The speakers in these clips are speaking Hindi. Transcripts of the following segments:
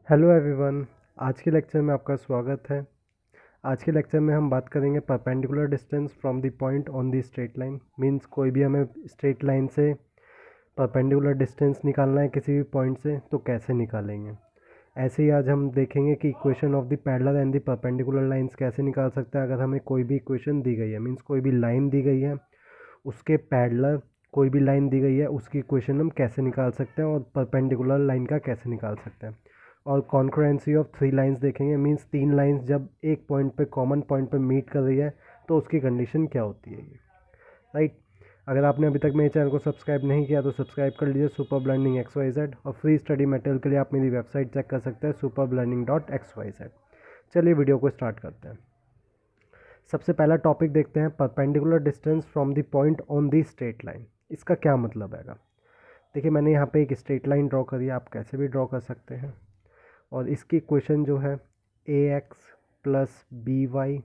Hello everyone. आज के लेक्चर में आपका स्वागत है। आज के लेक्चर में हम बात करेंगे perpendicular distance from the point on the straight line. Means कोई भी हमें स्ट्रेट लाइन से परपेंडिकुलर डिस्टेंस निकालना है किसी भी पॉइंट से, तो कैसे निकालेंगे। ऐसे ही आज हम देखेंगे कि equation of the parallel and the perpendicular lines कैसे निकाल सकते हैं। अगर हमें कोई भी इक्वेशन दी गई है, मींस कोई भी लाइन दी गई है, उसके पैरेलल कोई भी लाइन दी गई है, उसकी इक्वेशन हम कैसे निकाल सकते हैं और परपेंडिकुलर लाइन का कैसे निकाल सकते हैं। और कॉन्करेंसी ऑफ थ्री लाइंस देखेंगे। मींस तीन लाइंस जब एक पॉइंट पे कॉमन पॉइंट पे मीट कर रही है तो उसकी कंडीशन क्या होती है ये, राइट। अगर आपने अभी तक मेरे चैनल को सब्सक्राइब नहीं किया तो सब्सक्राइब कर लीजिए, सुपर लर्निंग XYZ। और फ्री स्टडी मटेरियल के लिए आप मेरी वेबसाइट चेक कर सकते हैं superlearning.xyz। चलिए वीडियो को स्टार्ट करते हैं। सबसे पहला टॉपिक देखते हैं, perpendicular distance from the point on the straight line. इसका क्या मतलब है। देखिए मैंने यहाँ पे एक स्ट्रेट लाइन ड्रॉ करी है, आप कैसे भी ड्रॉ कर सकते हैं। और इसकी इक्वेशन जो है ax plus B Y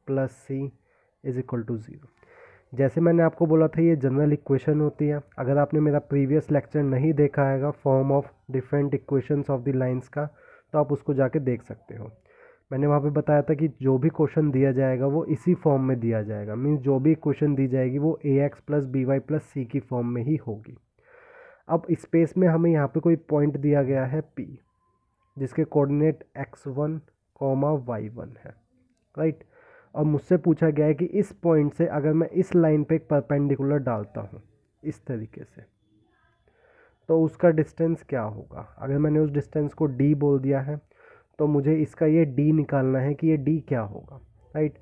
plus C is equal to 0। जैसे मैंने आपको बोला था ये जनरल इक्वेशन होती है। अगर आपने मेरा प्रीवियस लेक्चर नहीं देखा है form of different equations of the lines का, तो आप उसको जाके देख सकते हो। मैंने वहाँ पे बताया था कि जो भी क्वेश्चन दिया जाएगा वो इसी फॉर्म में दिया जाएगा। मीन्स जो भी इक्वेशन दी जाएगी वो ax plus B Y plus C की फॉर्म में ही होगी। अब स्पेस में हमें यहाँ पे कोई पॉइंट दिया गया है P, जिसके कोऑर्डिनेट x1, y1 है, राइट। और मुझसे पूछा गया है कि इस पॉइंट से अगर मैं इस लाइन पे एक परपेंडिकुलर डालता हूँ इस तरीके से, तो उसका डिस्टेंस क्या होगा। अगर मैंने उस डिस्टेंस को d बोल दिया है तो मुझे इसका ये d निकालना है कि ये d क्या होगा, राइट।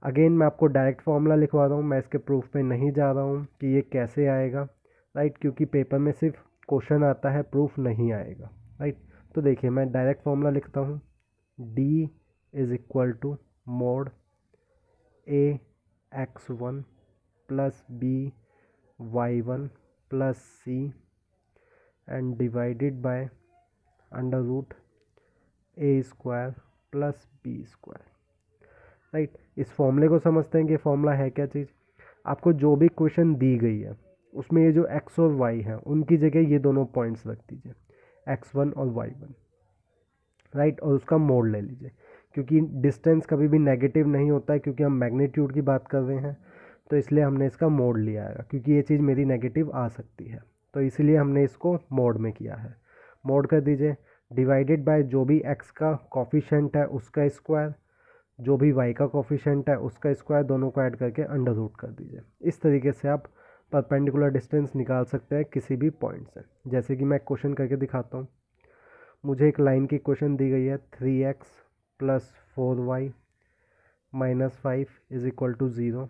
अगेन मैं आपको डायरेक्ट फॉर्मूला लिखवा रहा हूँ, मैं इसके प्रूफ पे नहीं जा रहा हूँ कि ये कैसे आएगा, राइट, क्योंकि पेपर में सिर्फ क्वेश्चन आता है, प्रूफ नहीं आएगा, राइट। तो देखिए मैं डायरेक्ट फॉर्मूला लिखता हूँ, d is equal to mod ax1 plus by1 plus c and divided by under root a square plus b square, right. इस फॉर्मूले को समझते हैं कि फॉर्मूला है क्या चीज़। आपको जो भी क्वेश्चन दी गई है उसमें ये जो x और y है उनकी जगह ये दोनों पॉइंट्स रख दीजिए, x1 और y1, राइट। और उसका मोड ले लीजिए, क्योंकि डिस्टेंस कभी भी नेगेटिव नहीं होता है, क्योंकि हम मैग्नीट्यूड की बात कर रहे हैं, तो इसलिए हमने इसका मोड लिया है, क्योंकि ये चीज़ मेरी नेगेटिव आ सकती है, तो इसलिए हमने इसको मोड में किया है। मोड कर दीजिए, डिवाइडेड बाय जो भी x का कॉफिशेंट है उसका स्क्वायर, जो भी y का कॉफिशेंट है उसका स्क्वायर, दोनों को ऐड करके अंडर रूट कर दीजिए। इस तरीके से आप परपेंडिकुलर डिस्टेंस निकाल सकते हैं किसी भी पॉइंट से। जैसे कि मैं क्वेश्चन करके दिखाता हूँ। मुझे एक लाइन की इक्वेशन दी गई है 3x plus 4y minus 5 is equal to 0।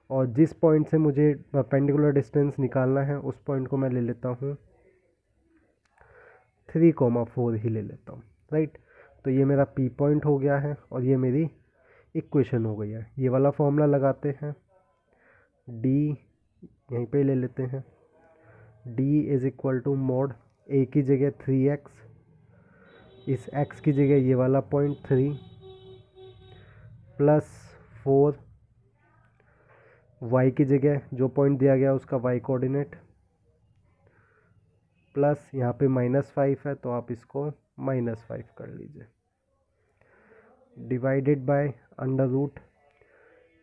और जिस पॉइंट से मुझे परपेंडिकुलर डिस्टेंस निकालना है उस पॉइंट को मैं ले लेता हूँ 3,4 ही ले लेता हूँ, राइट। तो ये मेरा P पॉइंट हो गया है और ये मेरी इक्वेशन हो गई है। ये वाला फॉर्मूला लगाते हैं, D यहीं पे ले लेते हैं, D is equal to mod A की जगह 3x, इस x की जगह ये वाला पॉइंट 3 प्लस 4, y की जगह जो पॉइंट दिया गया उसका y कोऑर्डिनेट, प्लस यहाँ पे -5 है तो आप इसको -5 कर लीजिए, डिवाइडेड बाय अंडर रूट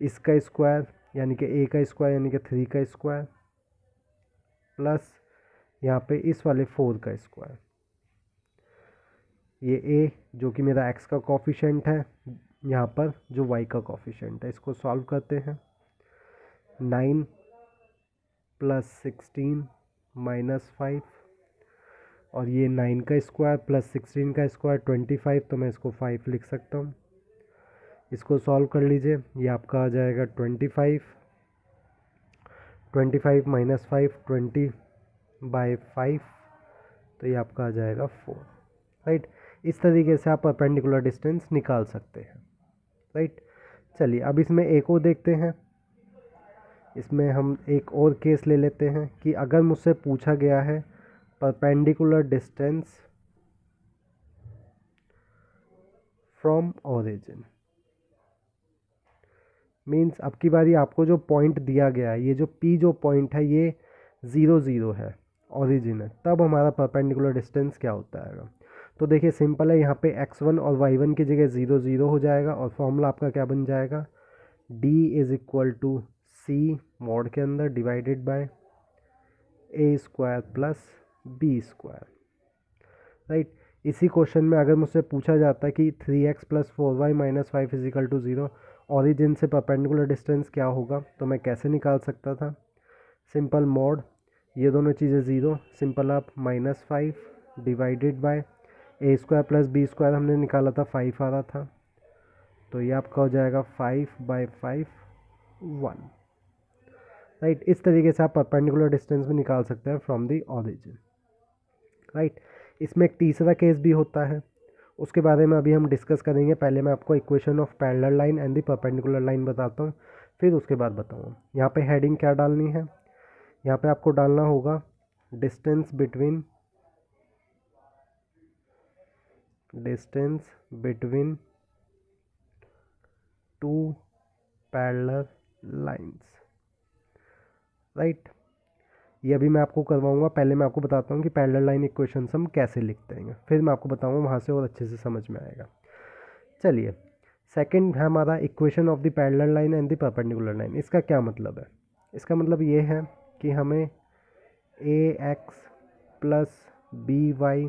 इसका स्क्वायर यानी कि a का स्क्वायर यानी कि 3 का स्क्वायर, प्लस यहाँ पे इस वाले 4 का स्क्वायर। ये a जो कि मेरा x का कॉफिशेंट है, यहाँ पर जो y का कॉफिशेंट है, इसको सॉल्व करते हैं। 9 प्लस 16 माइनस 5, और ये 9 का स्क्वायर प्लस 16 का स्क्वायर 25, तो मैं इसको 5 लिख सकता हूँ। इसको सॉल्व कर लीजिए, ये आपका आ जाएगा 25 माइनस 5 20/5, तो ये आपका आ जाएगा 4, राइट। इस तरीके से आप परपेंडिकुलर डिस्टेंस निकाल सकते हैं, राइट। चलिए अब इसमें एक और देखते हैं। इसमें हम एक और केस ले लेते हैं कि अगर मुझसे पूछा गया है perpendicular distance from origin. Means अब की बारी आपको जो पॉइंट दिया गया है, ये जो P जो पॉइंट है ये 0 0 है, ओरिजिन है, तब हमारा परपेंडिकुलर डिस्टेंस क्या होता है। तो देखिए सिंपल है, यहाँ पे x1 और y1 की जगह 0 0 हो जाएगा और फॉर्मूला आपका क्या बन जाएगा, d is equal to C mod के अंदर divided by A square plus B square, right. इसी क्वेश्चन में अगर मुझसे पूछा जाता है कि 3x plus 4y minus 5 is equal to 0, origin से परपेंडिकुलर डिस्टेंस क्या होगा, तो मैं कैसे निकाल सकता था, सिंपल मॉड ये दोनों चीज़ें 0, सिंपल आप -5 divided by A square plus B square हमने निकाला था 5 आ रहा था, तो ये आपका हो जाएगा 5/5 1, राइट। इस तरीके से आप परपेंडिकुलर डिस्टेंस भी निकाल सकते हैं फ्रॉम द ऑरिजिन, राइट। इसमें एक तीसरा केस भी होता है, उसके बारे में अभी हम डिस्कस करेंगे। पहले मैं आपको equation of parallel line and the perpendicular line बताता हूँ, फिर उसके बाद बताऊँगा। यहाँ पे हेडिंग क्या डालनी है, यहाँ पे आपको डालना होगा distance between two parallel lines, right. ये अभी मैं आपको करवाऊंगा, पहले मैं आपको बताता हूँ कि पैरेलल लाइन इक्वेशंस हम कैसे लिखते हैं, फिर मैं आपको बताऊंगा, वहाँ से और अच्छे से समझ में आएगा। चलिए, सेकंड है हमारा equation of the parallel line and the perpendicular line. इसका क्या मतलब है, इसका मतलब ये है कि हमें A X plus B Y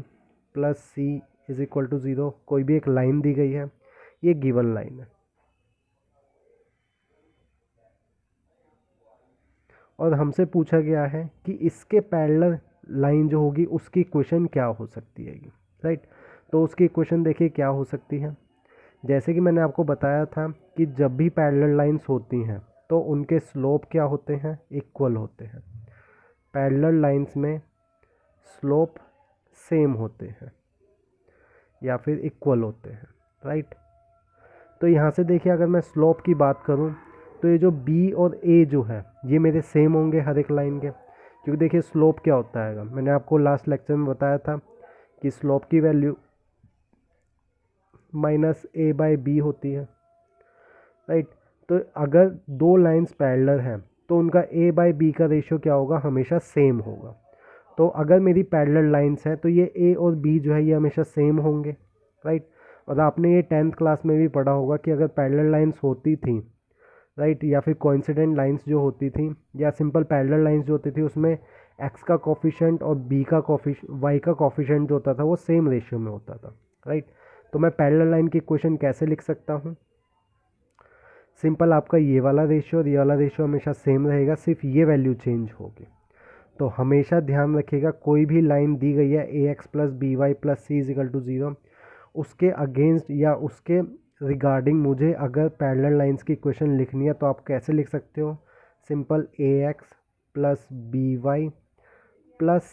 plus C is equal to 0 कोई भी एक लाइन दी गई है, ये गिवन लाइन है, और हमसे पूछा गया है कि इसके पैरेलल लाइन जो होगी उसकी इक्वेशन क्या हो सकती है, राइट। तो उसकी इक्वेशन देखिए क्या हो सकती है, जैसे कि मैंने आपको बताया था कि जब भी पैरेलल लाइंस होती हैं तो उनके स्लोप क्या होते हैं, इक्वल होते हैं। पैरेलल लाइंस में स्लोप सेम होते हैं या फिर इक्वल होते हैं, राइट। तो यहाँ से देखिए अगर मैं स्लोप की बात करूँ तो ये जो b और a जो है ये मेरे सेम होंगे हर एक लाइन के, क्योंकि देखिए स्लोप क्या होता है, मैंने आपको लास्ट लेक्चर में बताया था कि स्लोप की वैल्यू -a/b होती है, राइट। तो अगर दो लाइंस पैरेलल हैं तो उनका a/b का रेशियो क्या होगा, हमेशा सेम होगा। तो अगर मेरी पैरेलल लाइंस हैं तो ये a और b जो है ये हमेशा सेम होंगे, राइट। और आपने ये 10th क्लास में भी पढ़ा होगा कि अगर पैरेलल लाइंस होती थी, राइट, या फिर कोइंसिडेंट लाइंस जो होती थी या सिंपल पैरेलल लाइंस जो होती थी उसमें x का कोफिशिएंट और b का y का कोफिशिएंट जो होता था वो सेम रेशियो में होता था, राइट। तो मैं पैरेलल लाइन की इक्वेशन कैसे लिख सकता हूँ, सिंपल आपका ये वाला रेशियो और ये वाला रेशियो हमेशा सेम रहेगा, सिर्फ ये वैल्यू चेंज होगी। तो हमेशा ध्यान रखिएगा कोई भी लाइन दी गई है A X plus B Y plus C is equal to 0, उसके अगेंस्ट या उसके रिगार्डिंग मुझे अगर पैरेलल लाइंस की इक्वेशन लिखनी है तो आप कैसे लिख सकते हो, simple A X plus B Y plus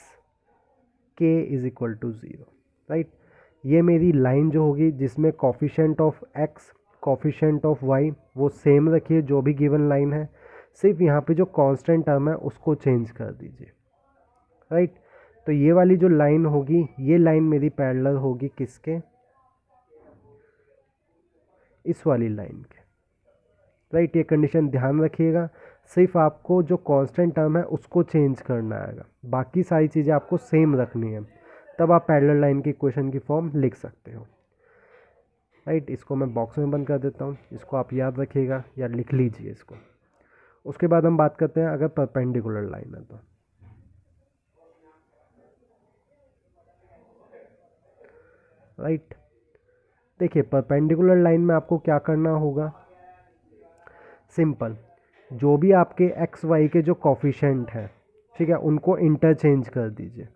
K is equal to 0, right. ये मेरी लाइन जो होगी जिसमें coefficient of X coefficient of Y वो सेम रखिए जो भी गिवन लाइन है, सिर्फ यहाँ पे जो कांस्टेंट टर्म है उसको चेंज कर दीजिए, राइट। तो ये वाली जो लाइन होगी ये लाइन मेरी पैरेलल होगी किसके, इस वाली लाइन के, राइट। ये कंडीशन ध्यान रखिएगा, सिर्फ आपको जो कांस्टेंट टर्म है उसको चेंज करना आएगा, बाकी सारी चीज़ें आपको सेम रखनी है, तब आप पैरेलल लाइन की इक्वेशन की फॉर्म लिख सकते हो, राइट। इसको मैं बॉक्स में बंद कर देता हूँ, इसको आप याद रखिएगा या लिख लीजिए इसको। उसके बाद हम बात करते हैं अगर परपेंडिकुलर लाइन है तो, राइट। देखिए परपेंडिकुलर लाइन में आपको क्या करना होगा, सिंपल जो भी आपके एक्स वाई के जो कॉफिशेंट हैं, ठीक है, उनको इंटरचेंज कर दीजिए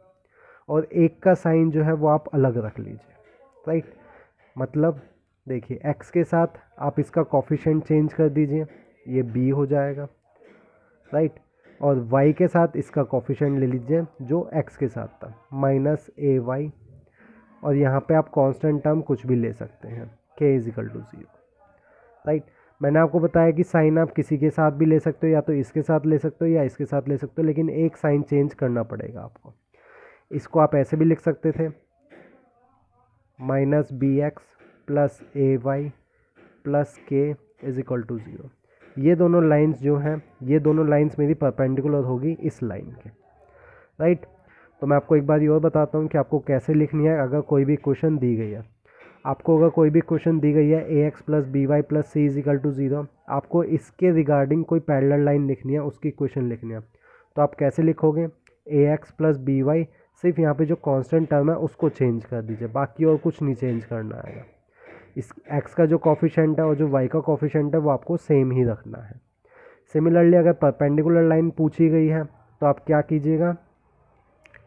और एक का साइन जो है वो आप अलग रख लीजिए, राइट। मतलब देखिए एक्स के साथ आप इसका कॉफिशेंट चेंज कर दीजिए, ये बी हो जाएगा, राइट। और वाई के साथ इसका कॉफिशेंट ले लीजिए जो एक्स के साथ था -ay, और यहाँ पे आप कांस्टेंट टर्म कुछ भी ले सकते हैं k is equal to 0, right. मैंने आपको बताया कि साइन आप किसी के साथ भी ले सकते हो, या तो इसके साथ ले सकते हो या इसके साथ ले सकते हो, लेकिन एक साइन चेंज करना पड़ेगा आपको। इसको आप ऐसे भी लिख सकते थे -bx plus ay plus k is equal to 0। ये दोनों लाइंस जो हैं ये दोनों लाइंस मेरी परपेंडिकुलर होगी इस लाइन के, राइट। तो मैं आपको एक बार ये और बताता हूँ कि आपको कैसे लिखनी है अगर कोई भी क्वेश्चन दी गई है। आपको अगर कोई भी क्वेश्चन दी गई है A X plus B Y plus C is equal to 0, आपको इसके रिगार्डिंग कोई पैरेलल लाइन लिखनी है, उसकी क्वेश्चन लिखनी है। तो आप कैसे लिखोगे, ए एक्स प्लस बी वाई, सिर्फ यहाँ पे जो कांस्टेंट टर्म है उसको चेंज कर दीजिए, बाकी और कुछ नहीं चेंज करना आएगा। इस एक्स का जो कॉफिशेंट है और जो वाई का कॉफिशेंट है वो आपको सेम ही रखना है। सिमिलरली अगर परपेंडिकुलर लाइन पूछी गई है तो आप क्या कीजिएगा,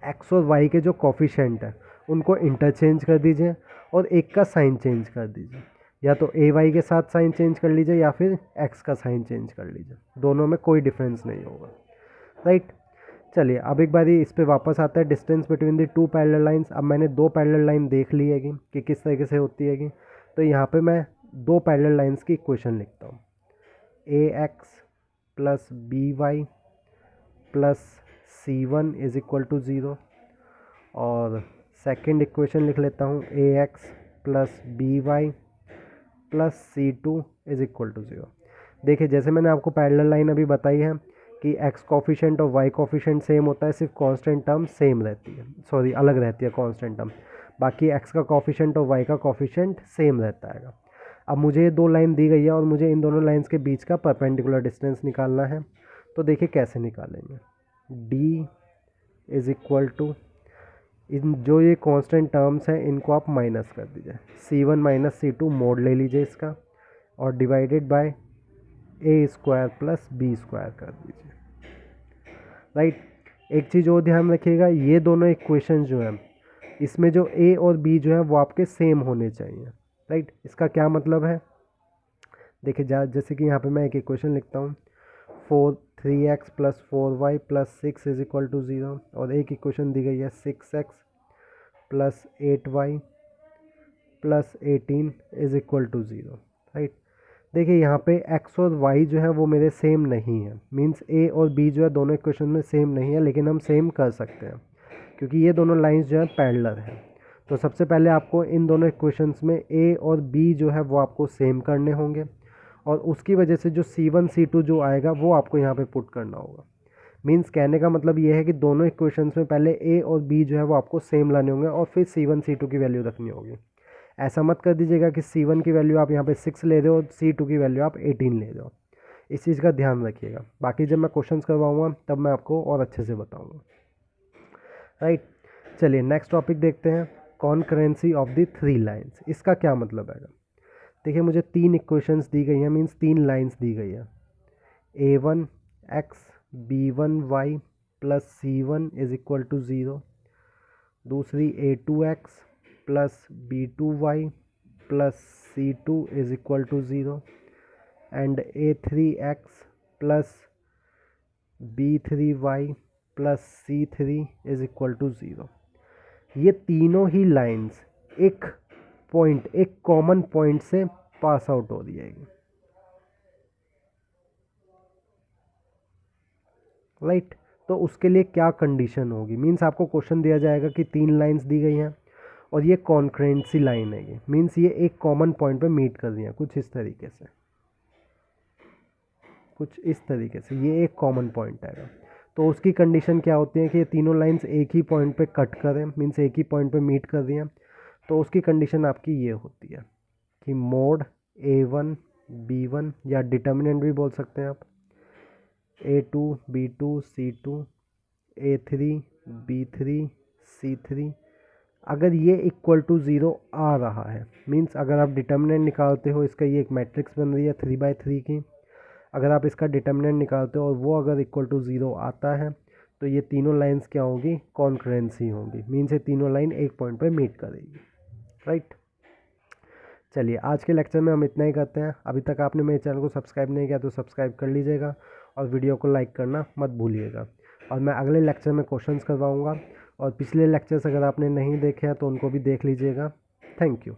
एक्स और वाई के जो कॉफिशेंट है उनको इंटरचेंज कर दीजिए और एक का साइन चेंज कर दीजिए, या तो ए वाई के साथ साइन चेंज कर लीजिए या फिर एक्स का साइन चेंज कर लीजिए, दोनों में कोई डिफरेंस नहीं होगा, राइट। चलिए अब एक बार इस पे वापस आता है, distance between the two parallel lines. अब मैंने दो पैरेलल लाइन देख ली है कि किस तरीके से होती है, तो यहाँ पे मैं दो पैरेलल लाइंस की इक्वेशन लिखता हूँ, A X plus B Y plus C one is equal to 0, और सेकेंड इक्वेशन लिख लेता हूँ A X plus B Y plus C two is equal to 0। देखिए जैसे मैंने आपको पैरेलल लाइन अभी बताई है कि एक्स कॉफिशेंट और वाई कॉफिशेंट सेम होता है, सिर्फ कांस्टेंट टर्म सेम रहती है, सॉरी अलग रहती है कांस्टेंट टर्म, बाकी एक्स का कॉफिशेंट और वाई का कॉफिशेंट सेम रहता है। अब मुझे ये दो लाइन दी गई है और मुझे इन दोनों लाइंस के बीच का परपेंडिकुलर डिस्टेंस निकालना है। तो देखिए कैसे निकालेंगे, डी इज इक्वल टू, इन जो ये कांस्टेंट टर्म्स हैं इनको आप माइनस कर दीजिए, C1 माइनस C2 मोड ले लीजिए इसका, और divided by A square plus B square कर दीजिए, राइट। एक चीज़ और ध्यान रखिएगा, ये दोनों इक्वेशन जो हैं इसमें जो ए और बी जो है वो आपके सेम होने चाहिए, राइट। इसका क्या मतलब है, देखिए जैसे कि यहाँ पे मैं एक इक्वेशन लिखता हूँ, 3x plus 4y plus 6 is equal to 0, और एक इक्वेशन दी गई है 6x plus 8y plus 18 is equal to 0, right. देखिए यहाँ पे x और y जो है वो मेरे सेम नहीं है, मींस a और b जो है दोनों इक्वेशन में सेम नहीं है, लेकिन हम सेम कर सकते हैं क्योंकि ये दोनों लाइंस जो है पैरेलल है। तो सबसे पहले आपको इन दोनों इक्वेशंस में a और b जो है वो आपको सेम करने होंगे, और उसकी वजह से जो C1 C2 जो आएगा वो आपको यहाँ पे पुट करना होगा। मींस कहने का मतलब ये है कि दोनों इक्वेशंस में पहले a और b जो है वो आपको सेम लाने होंगे और फिर C1 C2 की वैल्यू रखनी होगी। ऐसा मत कर दीजिएगा कि C1 की वैल्यू आप यहाँ पे 6 ले रहे हो, C2 की वैल्यू आप 18 ले रहे हो, इस चीज़ का ध्यान रखिएगा। बाकी जब मैं क्वेश्चंस करवाऊँगा तब मैं आपको और अच्छे से बताऊँगा, राइट। चलिए नेक्स्ट टॉपिक देखते हैं, concurrency of the three lines. इसका क्या मतलब है, देखिए मुझे तीन इक्वेशंस दी गई हैं, मीन्स तीन लाइंस दी गई है, a1x b1y plus c1 is equal to 0, दूसरी a2x plus b2y plus c2 is equal to 0, and a3x plus b3y plus c3 is equal to 0। ये तीनों ही लाइंस एक कॉमन पॉइंट से पास आउट हो रही है, राइट। तो उसके लिए क्या कंडीशन होगी, मींस आपको क्वेश्चन दिया जाएगा कि तीन लाइंस दी गई हैं और ये कॉन्करेंसी लाइन है, मींस ये एक कॉमन पॉइंट पे मीट कर रही हैं, कुछ इस तरीके से ये एक कॉमन पॉइंट है। तो उसकी कंडीशन क्या होती है कि ये तीनों लाइंस एक ही पॉइंट पे कट करें, मींस एक ही पॉइंट पे मीट कर रही हैं। तो उसकी कंडीशन आपकी ये होती है कि मोड a1 b1, या डिटर्मिनेंट भी बोल सकते हैं आप, a2 b2 c2 a3 b3 c3, अगर ये इक्वल टू 0 आ रहा है, मींस अगर आप डिटर्मिनेंट निकालते हो, इसका ये एक मैट्रिक्स बन रही है 3/3 की, अगर आप इसका डिटर्मिनेंट निकालते हो और वो अगर इक्वल टू 0 आता है तो ये तीनों लाइंस क्या होंगी, कॉन्करेंसी होंगी, मीन्स ये तीनों लाइन एक पॉइंट पे मीट करेगी, राइट। चलिए आज के लेक्चर में हम इतना ही करते हैं। अभी तक आपने मेरे चैनल को सब्सक्राइब नहीं किया तो सब्सक्राइब कर लीजिएगा और वीडियो को लाइक करना मत भूलिएगा, और मैं अगले लेक्चर में क्वेश्चंस करवाऊँगा, और पिछले लेक्चर्स अगर आपने नहीं देखे हैं तो उनको भी देख लीजिएगा। Thank you.